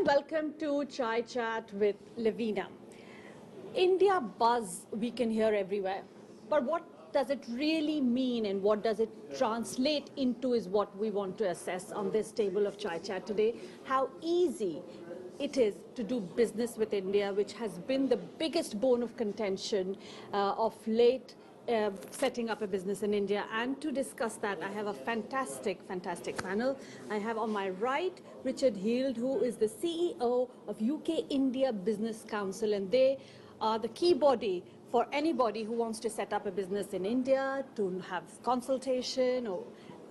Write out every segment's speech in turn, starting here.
welcome to Chai Chat with Lavina. India buzz we can hear everywhere, but what does it really mean and what does it translate into is what we want to assess on this table of Chai Chat today. How easy it is to do business with India, which has been the biggest bone of contention of late. Setting up a business in India. And to discuss that, I have a fantastic panel. I have on my right Richard Heald, who is the CEO of UK-India Business Council, and they are the key body for anybody who wants to set up a business in India, to have consultation or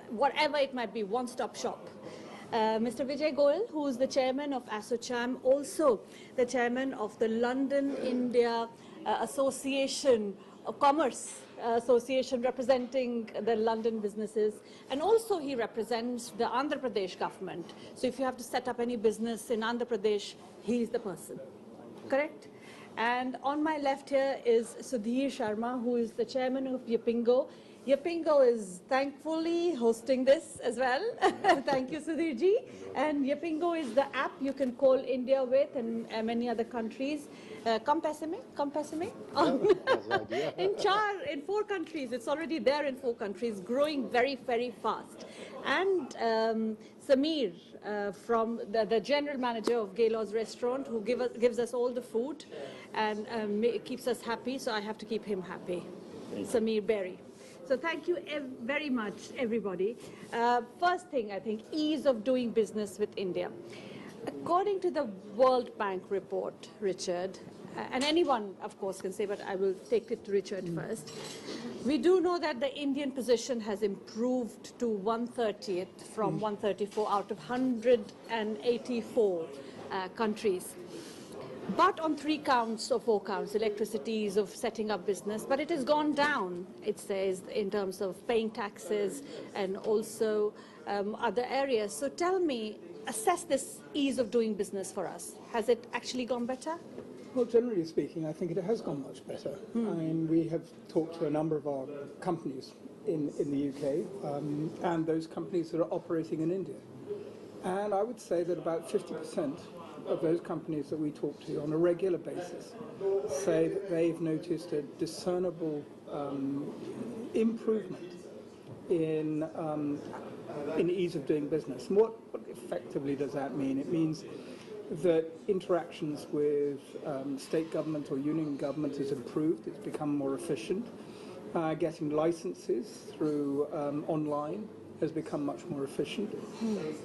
whatever it might be, one-stop shop. Mr. Vijay Goyal, who is the chairman of ASSOCHAM, also the chairman of the London India Association of Commerce Association, representing the London businesses, and also he represents the Andhra Pradesh government. So if you have to set up any business in Andhra Pradesh, he is the person, correct? And on my left here is Sudhir Sharma, who is the chairman of Yapingo. Yapingo is thankfully hosting this as well. Thank you, Sudhirji. And Yapingo is the app you can call India with and many other countries. Come paise mein. In 4 countries. It's already there in 4 countries, growing very, very fast. And Samir, from the general manager of Gaylord's Restaurant, who gives us all the food and keeps us happy, so I have to keep him happy. Samir Berry. So thank you very much, everybody. First thing, I think, ease of doing business with India. According to the World Bank report, Richard, and anyone, of course, can say, but I will take it to Richard first. We do know that the Indian position has improved to 130th from 134 out of 184 countries. But on 3 counts or 4 counts, electricity, ease of setting up business, but it has gone down, it says, in terms of paying taxes and also other areas. So tell me, assess this ease of doing business for us. Has it actually gone better? Well, generally speaking, I think it has gone much better. I mean, we have talked to a number of our companies in the UK, and those companies that are operating in India. And I would say that about 50% of those companies that we talk to on a regular basis say that they've noticed a discernible improvement in ease of doing business. And what effectively does that mean? It means that interactions with state government or union government has improved. It's become more efficient. Getting licenses through online has become much more efficient.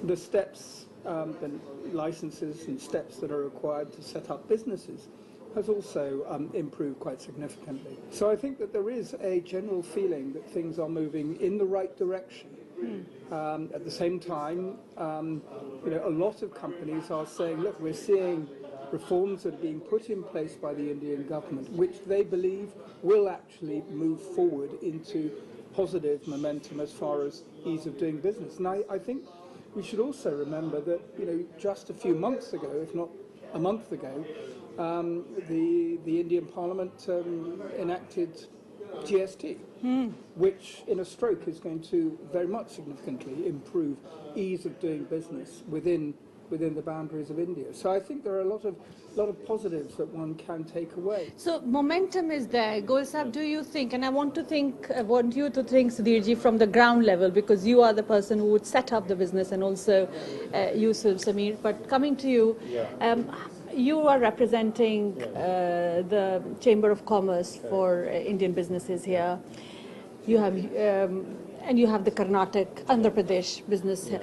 The steps, the licenses and steps that are required to set up businesses has also improved quite significantly. So I think that there is a general feeling that things are moving in the right direction. At the same time, a lot of companies are saying, look, we're seeing reforms that are being put in place by the Indian government, which they believe will actually move forward into positive momentum as far as ease of doing business. And I think we should also remember that, just a few months ago, if not a month ago, the Indian Parliament enacted GST, which in a stroke is going to very much significantly improve ease of doing business within the boundaries of India. So I think there are a lot of positives that one can take away. So momentum is there. Goyal Sahab, do you think, and I want you to think, Sudhirji, from the ground level, because you are the person who would set up the business, and also Yusuf, Samir, but coming to you, you are representing the Chamber of Commerce for Indian businesses here. You have, and you have the Karnataka, Andhra Pradesh business here.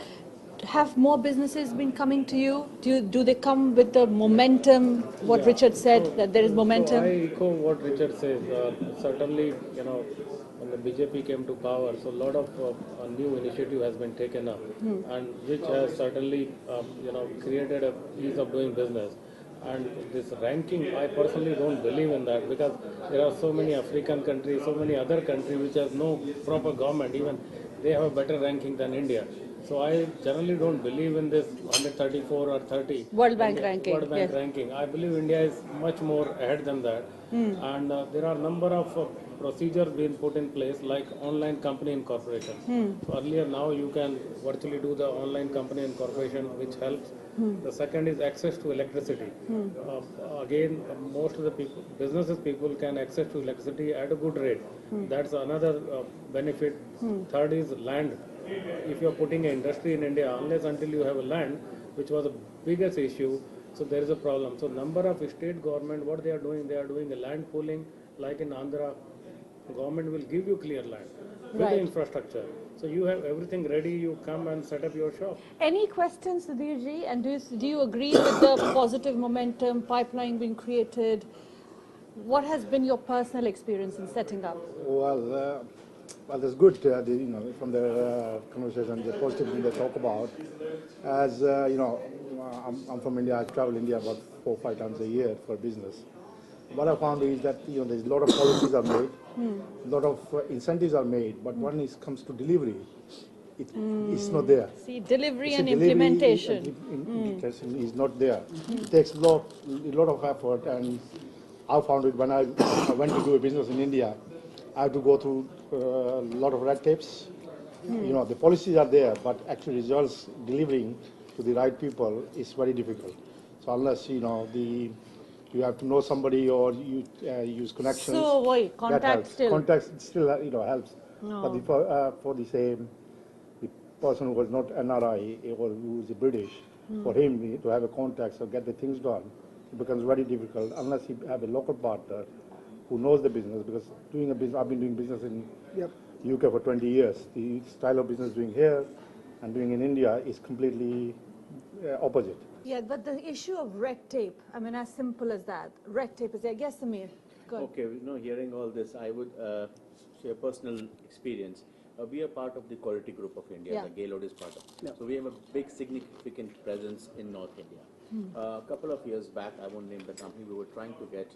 Have more businesses been coming to you? Do they come with the momentum, what Richard said, that there is momentum? So I echo what Richard says. Certainly, when the BJP came to power, so a lot of new initiative has been taken up, and which has certainly, created a ease of doing business. And this ranking, I personally don't believe in that, because there are so many African countries, so many other countries which have no proper government, even they have a better ranking than India. So I generally don't believe in this 134 or 30 World Bank ranking, World Bank yes. ranking. I believe India is much more ahead than that, and there are number of procedures being put in place, like online company incorporation. So earlier, now you can virtually do the online company incorporation, which helps. The second is access to electricity. Again, most of the people, businesses people can access to electricity at a good rate. That's another benefit. Third is land. If you are putting an industry in India, unless until you have a land, which was the biggest issue, so there is a problem. So number of state government, what they are doing a land pooling, like in Andhra, government will give you clear land with Right. the infrastructure. So you have everything ready, you come and set up your shop. Any questions, Sudhir ji? And do you agree with the positive momentum, pipeline being created? What has been your personal experience in setting up? Well, that's good. From the conversation, the positive thing they talk about. As I'm from India. I travel India about 4 or 5 times a year for business. What I found is that there's a lot of policies are made, a lot of incentives are made, but when it comes to delivery, it's not there. See, delivery and Delivery implementation. implementation is not there. It takes a lot of effort, and I found it when I went to do a business in India. I had to go through a lot of red tapes. The policies are there, but actual results delivering to the right people is very difficult. So unless you have to know somebody or you use connections. So, wait, that contact helps. still. Contact still helps. No. But for the same, the person who was not NRI or who is British, for him to have a contact or get the things done, it becomes very difficult unless he have a local partner who knows the business. Because doing a business, I've been doing business in UK for 20 years. The style of business doing here and doing in India is completely opposite. Yeah, but the issue of red tape, I mean, as simple as that. Red tape is there. Yes, Samir. Go ahead. Okay, hearing all this, I would share personal experience. We are part of the Quality Group of India, Yeah. the Gaylord is part of. So we have a big significant presence in North India. A couple of years back, I won't name the company, we were trying to get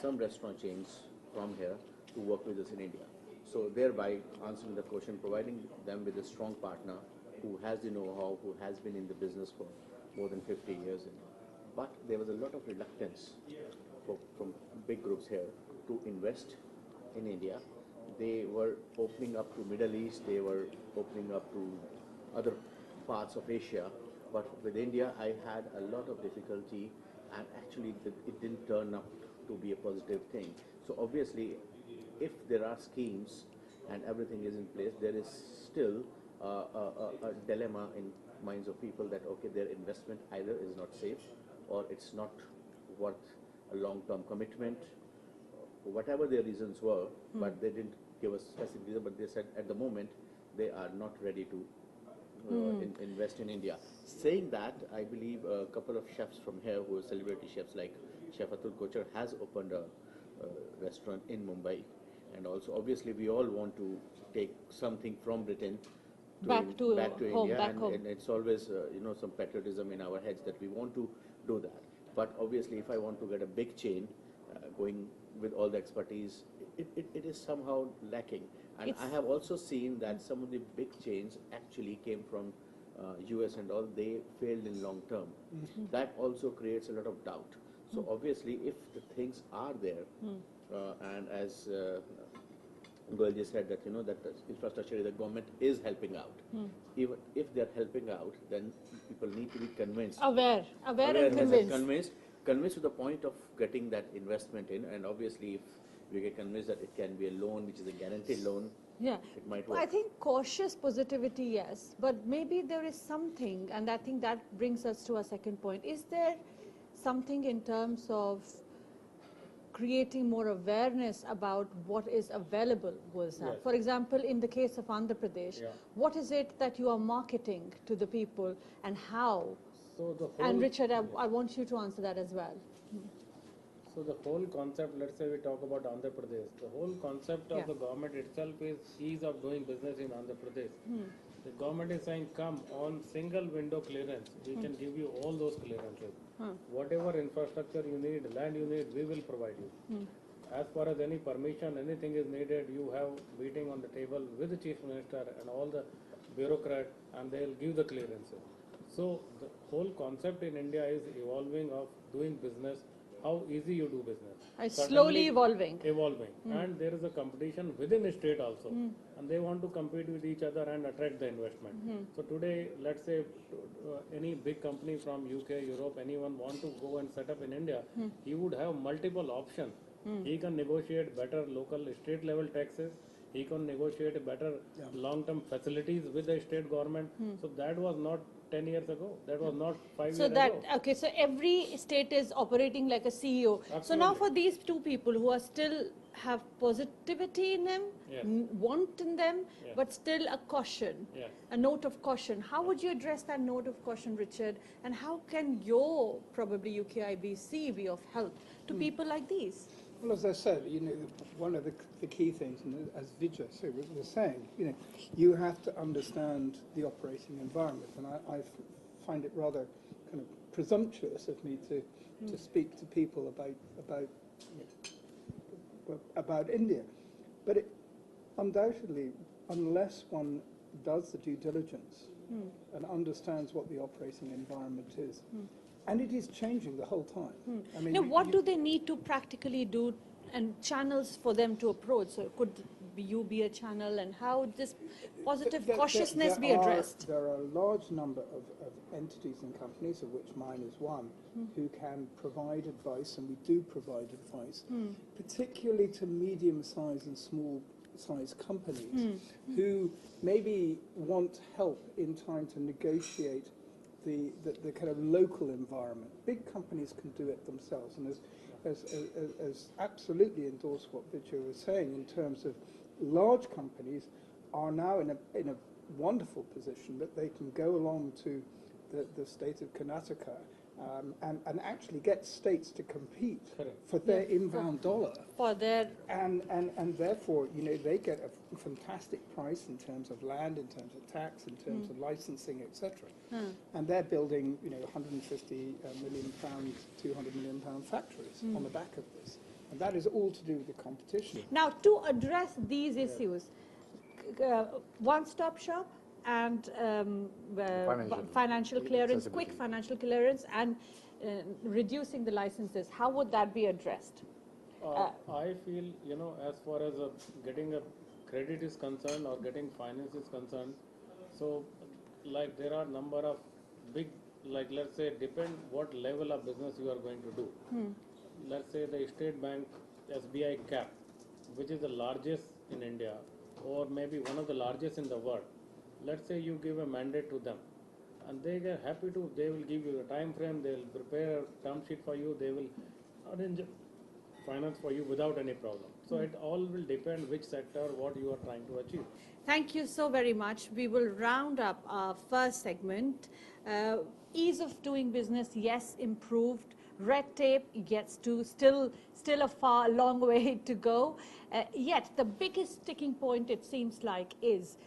some restaurant chains from here to work with us in India. So thereby answering the question, providing them with a strong partner who has the know-how, who has been in the business for more than 50 years. But there was a lot of reluctance from big groups here to invest in India. They were opening up to Middle East, they were opening up to other parts of Asia, but with India I had a lot of difficulty, and actually it didn't turn up to be a positive thing. So obviously, if there are schemes and everything is in place, there is still a dilemma in minds of people that okay, their investment either is not safe or it's not worth a long-term commitment, whatever their reasons were, but they didn't give us specific reason, but they said at the moment they are not ready to invest in India. Saying that, I believe a couple of chefs from here who are celebrity chefs like Chef Atul Kochar has opened a restaurant in Mumbai, and also obviously we all want to take something from Britain Back to home, India, back home. and it's always some patriotism in our heads that we want to do that. But obviously, if I want to get a big chain going with all the expertise, it is somehow lacking. And I have also seen that some of the big chains actually came from US and all. They failed in long term. That also creates a lot of doubt. So obviously, if the things are there, and as Goel just said that that the infrastructure, the government is helping out. Even if they are helping out, then people need to be convinced. Aware and convinced. Convinced to the point of getting that investment in. And obviously, if we get convinced that it can be a loan, which is a guaranteed loan, Yeah, it might work. I think cautious positivity, yes, but maybe there is something, and I think that brings us to our second point. Is there something in terms of creating more awareness about what is available, Gulzar? Yes. For example, in the case of Andhra Pradesh, what is it that you are marketing to the people and how? So the And whole, Richard, I want you to answer that as well. so the whole concept, let's say we talk about Andhra Pradesh, the whole concept of Yeah. the government itself is ease of doing business in Andhra Pradesh. The government is saying, come on single window clearance, we can give you all those clearances. Whatever infrastructure you need, land you need, we will provide you. as far as any permission, anything is needed, you have meeting on the table with the chief minister and all the bureaucrat, and they'll give the clearances. So the whole concept in India is evolving of doing business, how easy you do business. It's Certainly slowly evolving. And there is a competition within a state also, and they want to compete with each other and attract the investment. So today, let's say any big company from UK, Europe, anyone want to go and set up in India, he would have multiple options. He can negotiate better local state level taxes. He can negotiate better long-term facilities with the state government. So that was not 10 years ago. That was not 5 years ago. Okay, so every state is operating like a CEO. So now for these two people who are still have positivity in them, want in them, but still a caution, a note of caution. How would you address that note of caution, Richard? And how can your probably UKIBC be of help to people like these? Well, as I said, one of the key things, and as Vijay was saying, you have to understand the operating environment, and I find it rather kind of presumptuous of me to speak to people about India, but undoubtedly, unless one does the due diligence and understands what the operating environment is. And it is changing the whole time. I mean, now, what do they need to practically do and channels for them to approach? So could you be a channel, and how would this positive cautiousness be addressed? There are a large number of entities and companies, of which mine is one, who can provide advice, and we do provide advice, particularly to medium-sized and small-sized companies who maybe want help in trying to negotiate the kind of local environment. Big companies can do it themselves, and as absolutely endorse what Vijay was saying in terms of large companies are now in a wonderful position that they can go along to the state of Karnataka and actually get states to compete for their inbound dollar. For their and therefore, they get a fantastic price in terms of land, in terms of tax, in terms of licensing, etc. And they're building, 150 million pound, 200 million pound factories on the back of this. And that is all to do with the competition. Now, to address these issues, one-stop shop and financial clearance, quick financial clearance, and reducing the licenses, how would that be addressed? I feel, as far as getting a credit is concerned or getting finance is concerned, so like there are number of big, like let's say depend what level of business you are going to do. Let's say the State Bank SBI cap, which is the largest in India or maybe one of the largest in the world. Let's say you give a mandate to them, and they are happy to, they will give you a time frame, they will prepare a term sheet for you, they will arrange finance for you without any problem. So it all will depend which sector, what you are trying to achieve. Thank you so very much. We will round up our first segment. Ease of doing business, yes, improved. Red tape gets to still a long way to go. Yet the biggest sticking point, it seems like, is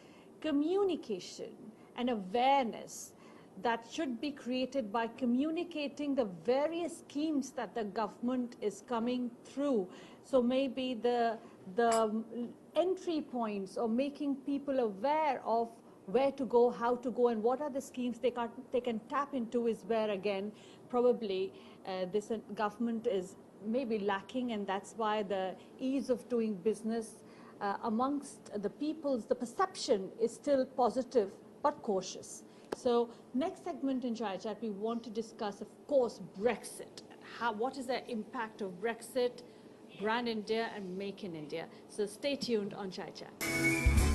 communication and awareness that should be created by communicating the various schemes that the government is coming through. So maybe the entry points, or making people aware of where to go, how to go, and what are the schemes they can tap into, is where again probably this government is maybe lacking, and that's why the ease of doing business amongst the people's, the perception is still positive but cautious. So next segment in Chai Chat, we want to discuss, of course, Brexit. What is the impact of Brexit, Brand India and Make in India? So stay tuned on Chai Chat.